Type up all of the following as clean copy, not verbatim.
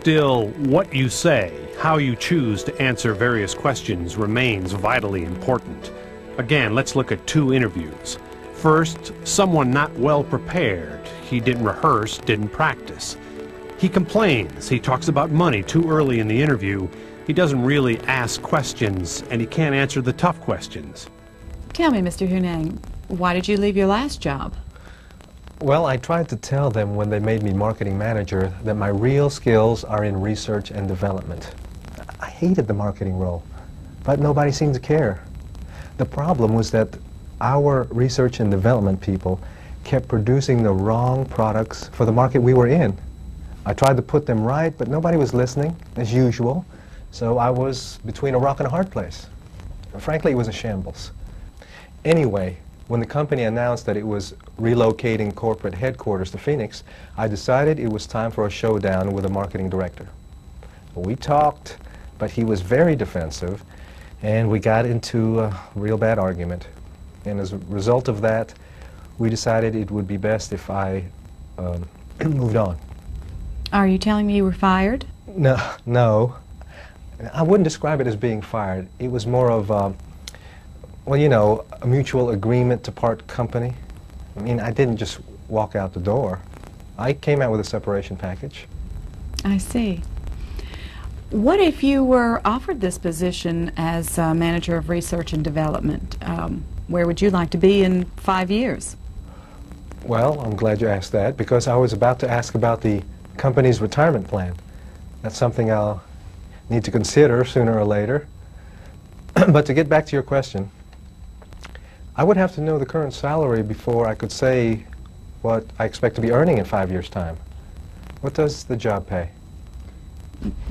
Still, what you say, how you choose to answer various questions remains vitally important. Again, let's look at two interviews. First, someone not well prepared. He didn't rehearse, didn't practice. He complains. He talks about money too early in the interview. He doesn't really ask questions, and he can't answer the tough questions. Tell me, Mr. Hunang, why did you leave your last job? Well, I tried to tell them when they made me marketing manager that my real skills are in research and development. I hated the marketing role, but nobody seemed to care. The problem was that our research and development people kept producing the wrong products for the market we were in. I tried to put them right, but nobody was listening, as usual, so I was between a rock and a hard place. Frankly, it was a shambles. Anyway, when the company announced that it was relocating corporate headquarters to Phoenix, I decided it was time for a showdown with the marketing director. We talked, but he was very defensive, and we got into a real bad argument. And as a result of that, we decided it would be best if I moved on. Are you telling me you were fired? No. I wouldn't describe it as being fired. It was more of well, you know, a mutual agreement to part company. I mean, I didn't just walk out the door. I came out with a separation package. I see. What if you were offered this position as manager of research and development? Where would you like to be in 5 years? Well, I'm glad you asked that, because I was about to ask about the company's retirement plan. That's something I'll need to consider sooner or later. But to get back to your question, I would have to know the current salary before I could say what I expect to be earning in 5 years' time. What does the job pay?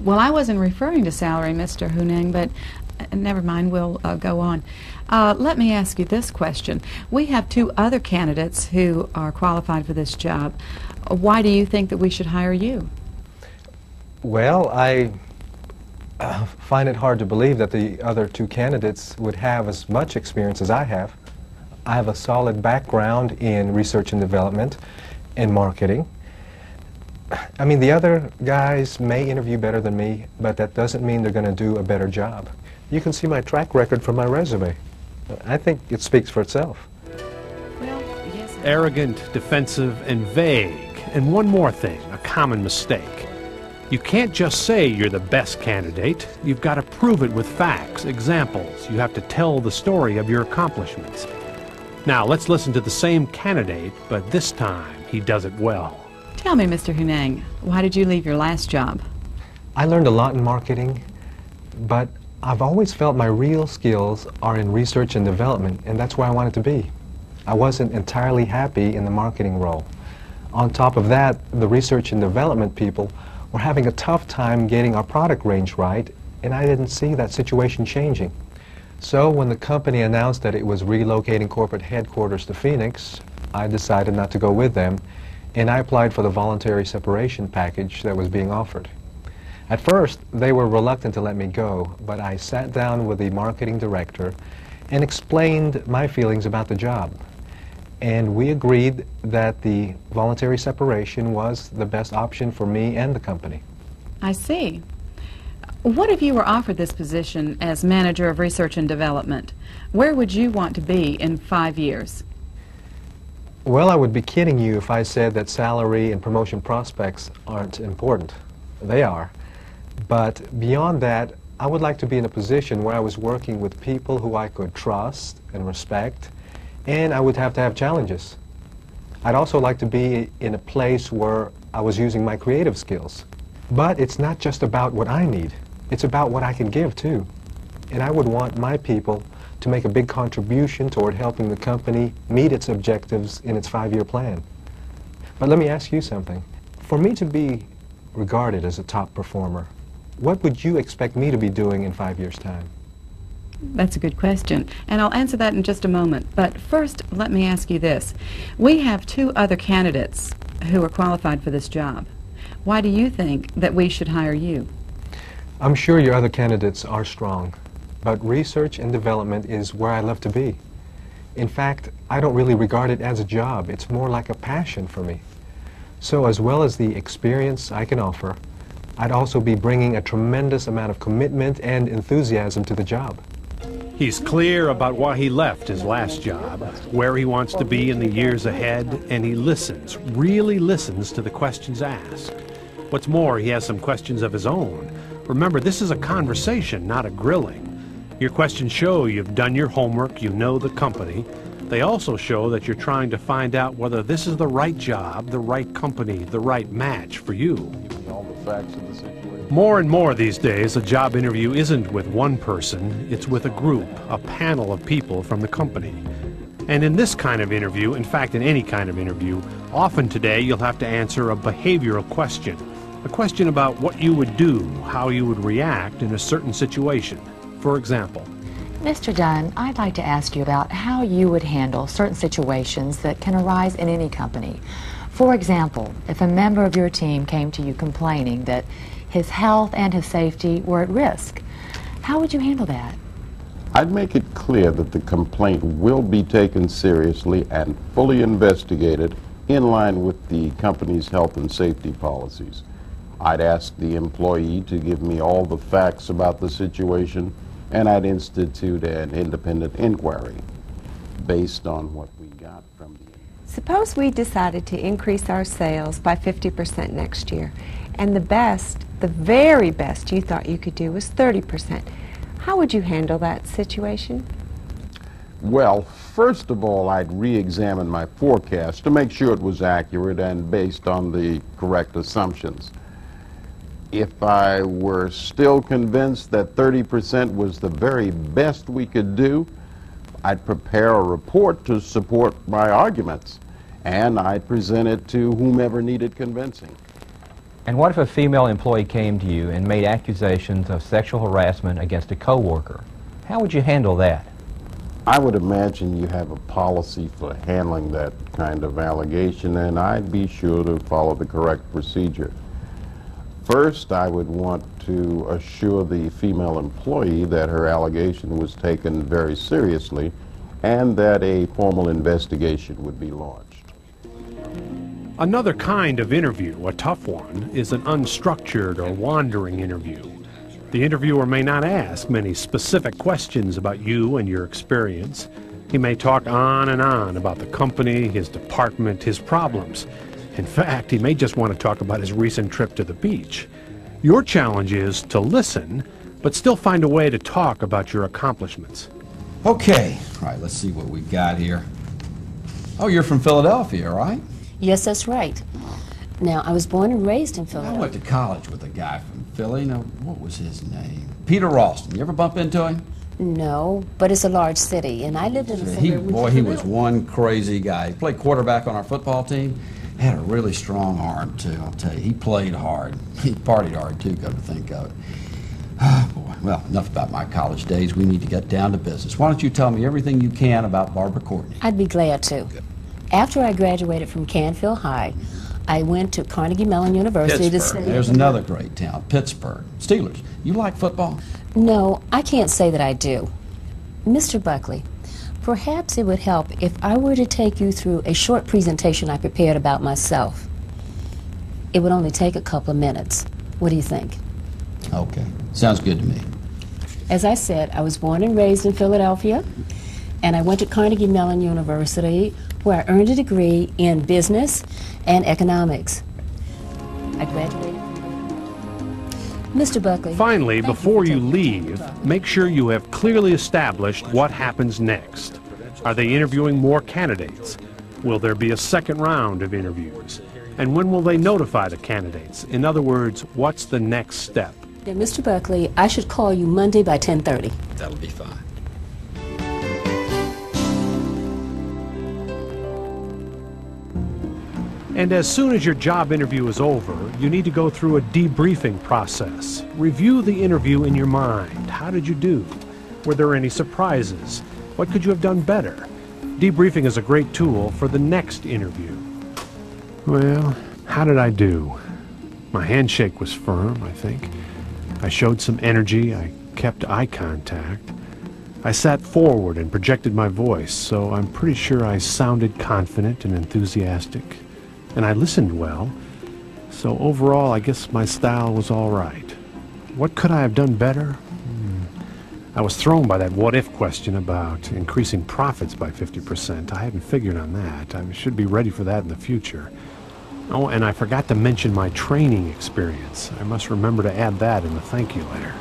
Well, I wasn't referring to salary, Mr. Hunang, but never mind, we'll go on. Let me ask you this question. We have two other candidates who are qualified for this job. Why do you think that we should hire you? Well, I find it hard to believe that the other two candidates would have as much experience as I have. I have a solid background in research and development and marketing. I mean, the other guys may interview better than me, but that doesn't mean they're going to do a better job. You can see my track record from my resume. I think it speaks for itself. Well, yes. Arrogant, defensive, and vague. And one more thing, a common mistake. You can't just say you're the best candidate. You've got to prove it with facts, examples. You have to tell the story of your accomplishments. Now, let's listen to the same candidate, but this time he does it well. Tell me, Mr. Hunang, why did you leave your last job? I learned a lot in marketing, but I've always felt my real skills are in research and development, and that's where I wanted to be. I wasn't entirely happy in the marketing role. On top of that, the research and development people were having a tough time getting our product range right, and I didn't see that situation changing. So when the company announced that it was relocating corporate headquarters to Phoenix, I decided not to go with them, and I applied for the voluntary separation package that was being offered. At first, they were reluctant to let me go, but I sat down with the marketing director and explained my feelings about the job. And we agreed that the voluntary separation was the best option for me and the company. I see. What if you were offered this position as manager of research and development? Where would you want to be in 5 years? Well, I would be kidding you if I said that salary and promotion prospects aren't important. They are. But beyond that, I would like to be in a position where I was working with people who I could trust and respect, and I would have to have challenges. I'd also like to be in a place where I was using my creative skills. But it's not just about what I need. It's about what I can give, too. And I would want my people to make a big contribution toward helping the company meet its objectives in its 5-year plan. But let me ask you something. For me to be regarded as a top performer, what would you expect me to be doing in 5 years' time? That's a good question, and I'll answer that in just a moment. But first, let me ask you this. We have two other candidates who are qualified for this job. Why do you think that we should hire you? I'm sure your other candidates are strong, but research and development is where I love to be. In fact, I don't really regard it as a job. It's more like a passion for me. So as well as the experience I can offer, I'd also be bringing a tremendous amount of commitment and enthusiasm to the job. He's clear about why he left his last job, where he wants to be in the years ahead, and he listens, really listens to the questions asked. What's more, he has some questions of his own. Remember, this is a conversation, not a grilling. Your questions show you've done your homework, you know the company. They also show that you're trying to find out whether this is the right job, the right company, the right match for you. All the facts of the situation. More and more these days, a job interview isn't with one person, it's with a group, a panel of people from the company. And in this kind of interview, in fact in any kind of interview, often today you'll have to answer a behavioral question. A question about what you would do, how you would react in a certain situation. For example, Mr. Dunn, I'd like to ask you about how you would handle certain situations that can arise in any company. For example, if a member of your team came to you complaining that his health and his safety were at risk, how would you handle that? I'd make it clear that the complaint will be taken seriously and fully investigated in line with the company's health and safety policies. I'd ask the employee to give me all the facts about the situation, and I'd institute an independent inquiry based on what we got from the... Suppose we decided to increase our sales by 50% next year, and the very best you thought you could do was 30%. How would you handle that situation? Well, first of all, I'd re-examine my forecast to make sure it was accurate and based on the correct assumptions. If I were still convinced that 30% was the very best we could do, I'd prepare a report to support my arguments, and I'd present it to whomever needed convincing. And what if a female employee came to you and made accusations of sexual harassment against a coworker? How would you handle that? I would imagine you have a policy for handling that kind of allegation, and I'd be sure to follow the correct procedure. First, I would want to assure the female employee that her allegation was taken very seriously and that a formal investigation would be launched. another kind of interview, a tough one, is an unstructured or wandering interview. The interviewer may not ask many specific questions about you and your experience. He may talk on and on about the company, his department, his problems. In fact, he may just want to talk about his recent trip to the beach. Your challenge is to listen, but still find a way to talk about your accomplishments. Okay, all right, let's see what we've got here. Oh, you're from Philadelphia, right? Yes, that's right. Now, I was born and raised in I Philadelphia. went to college with a guy from Philly. Now, what was his name? Peter Ralston. You ever bump into him? No, but it's a large city, and I lived in a He was one crazy guy. He played quarterback on our football team. Had a really strong arm, too, I'll tell you. He played hard. He partied hard, too, come to think of it. Oh, boy. Well, enough about my college days. We need to get down to business. Why don't you tell me everything you can about Barbara Courtney? I'd be glad to. Good. After I graduated from Canfield High, I went to Carnegie Mellon University to study. There's another great town, Pittsburgh. Steelers. You like football? No, I can't say that I do. Mr. Buckley, perhaps it would help if I were to take you through a short presentation I prepared about myself. It would only take a couple of minutes. What do you think? Okay. Sounds good to me. As I said, I was born and raised in Philadelphia, and I went to Carnegie Mellon University, where I earned a degree in business and economics. I graduated. Mr. Buckley. Finally, before you leave, make sure you have clearly established what happens next. Are they interviewing more candidates? Will there be a second round of interviews? And when will they notify the candidates? In other words, what's the next step? Then, Mr. Buckley, I should call you Monday by 10:30. That'll be fine. And as soon as your job interview is over, you need to go through a debriefing process. Review the interview in your mind. How did you do? Were there any surprises? What could you have done better? Debriefing is a great tool for the next interview. Well, how did I do? My handshake was firm, I think. I showed some energy. I kept eye contact. I sat forward and projected my voice, so I'm pretty sure I sounded confident and enthusiastic. And I listened well. So overall, I guess my style was all right. What could I have done better? I was thrown by that what-if question about increasing profits by 50%. I hadn't figured on that. I should be ready for that in the future. Oh, and I forgot to mention my training experience. I must remember to add that in the thank you letter.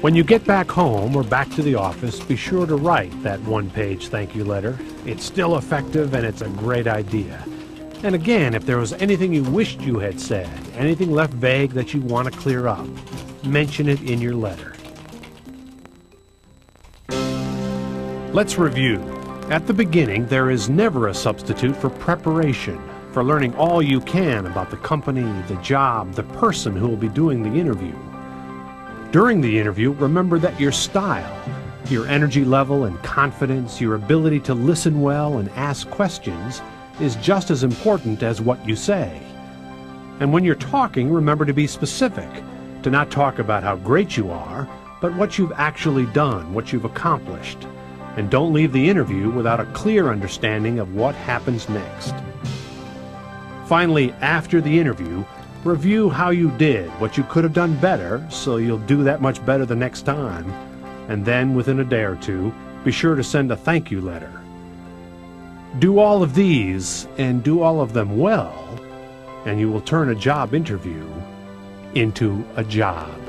When you get back home or back to the office, be sure to write that one-page thank you letter. It's still effective and it's a great idea. And again, if there was anything you wished you had said, anything left vague that you want to clear up, mention it in your letter. Let's review. At the beginning, there is never a substitute for preparation, for learning all you can about the company, the job, the person who will be doing the interview. During the interview, remember that your style, your energy level and confidence, your ability to listen well and ask questions is just as important as what you say. And when you're talking, remember to be specific, to not talk about how great you are, but what you've actually done, what you've accomplished. And don't leave the interview without a clear understanding of what happens next. Finally, after the interview, review how you did, what you could have done better, so you'll do that much better the next time. And then, within a day or two, be sure to send a thank you letter. Do all of these, and do all of them well, and you will turn a job interview into a job.